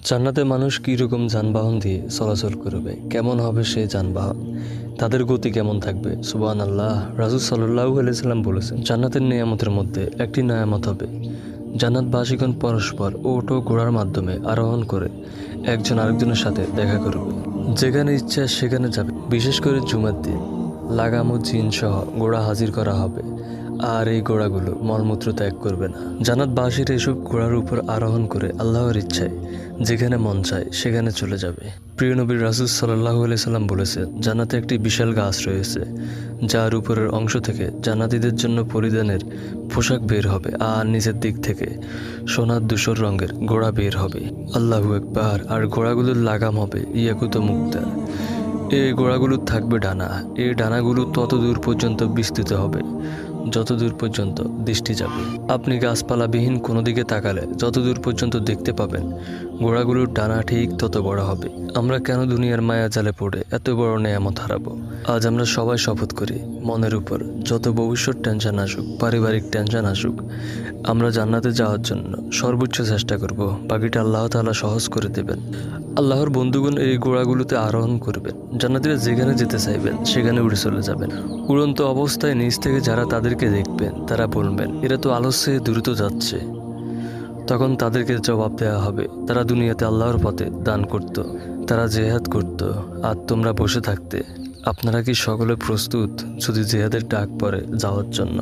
জান্নাতে মানুষ কীরকম যানবাহন দিয়ে চলাচল করবে, কেমন হবে সেই যানবাহন, তাদের গতি কেমন থাকবে? সুবহানাল্লাহ। রাসূল সাল্লাল্লাহু আলাইহি সাল্লাম বলেছেন, জান্নাতের নিয়ামতের মধ্যে একটি নিয়ামত হবে, জান্নাতবাসীগণ পরস্পর উট ও ঘোড়ার মাধ্যমে আরোহণ করে একজন আরেকজনের সাথে দেখা করবে, যেখানে ইচ্ছা সেখানে যাবে। বিশেষ করে জুমার দিন লাগাম ও জিন সহ ঘোড়া হাজির করা হবে, আর এই ঘোড়াগুলো মলমূত্র ত্যাগ করবে না। জান্নাতবাসীর এসব ঘোড়ার উপর আরোহণ করে আল্লাহর ইচ্ছায় যেখানে মন চায় সেখানে চলে যাবে। প্রিয় নবী রাসূল সাল্লাল্লাহু আলাইহি সাল্লাম বলেছেন, জান্নাতে একটি বিশাল গাছ রয়েছে, যার উপরের অংশ থেকে জান্নাতীদের জন্য পরিধানের পোশাক বের হবে, আর নিচের দিক থেকে সোনার ধূসর রঙের ঘোড়া বের হবে। আল্লাহু আকবার। আর ঘোড়াগুলোর লাগাম হবে ইয়াকুত মুক্তা। এই ঘোড়াগুলোর থাকবে ডানা। এই ডানাগুলো তত দূর পর্যন্ত বিস্তৃত হবে যত দূর পর্যন্ত দৃষ্টি যাবে। আপনি গাছপালাবিহীন কোনো দিকে তাকালে যত দূর পর্যন্ত দেখতে পাবেন, ঘোড়াগুলোর ডানা ঠিক তত বড় হবে। আমরা কেন দুনিয়ার মায়া জালে পড়ে এত বড় নেয়ামত হারাবো? আজ আমরা সবাই শপথ করি, মনের উপর যত ভবিষ্যৎ টেনশন আসুক, পারিবারিক টেনশন আসুক, আমরা জান্নাতে যাওয়ার জন্য সর্বোচ্চ চেষ্টা করব। বাকিটা আল্লাহ তাআলা সহজ করে দেবেন। আল্লাহর বন্ধুগণ এই ঘোড়াগুলোতে আরোহণ করবেন। জান্নাতীরা যেখানে যেতে চাইবেন সেখানে উড়ে চলে যাবেন। উড়ন্ত অবস্থায় নিচ থেকে যারা তাদেরকে দেখবেন তারা বলবেন, এরা তো আলস্যে দ্রুত যাচ্ছে। তখন তাদেরকে জবাব দেওয়া হবে, তারা দুনিয়াতে আল্লাহর পথে দান করত, তারা জেহাদ করত, আর তোমরা বসে থাকতে। আপনারা কি সকলে প্রস্তুত যদি জেহাদের ডাক পড়ে যাওয়ার জন্য?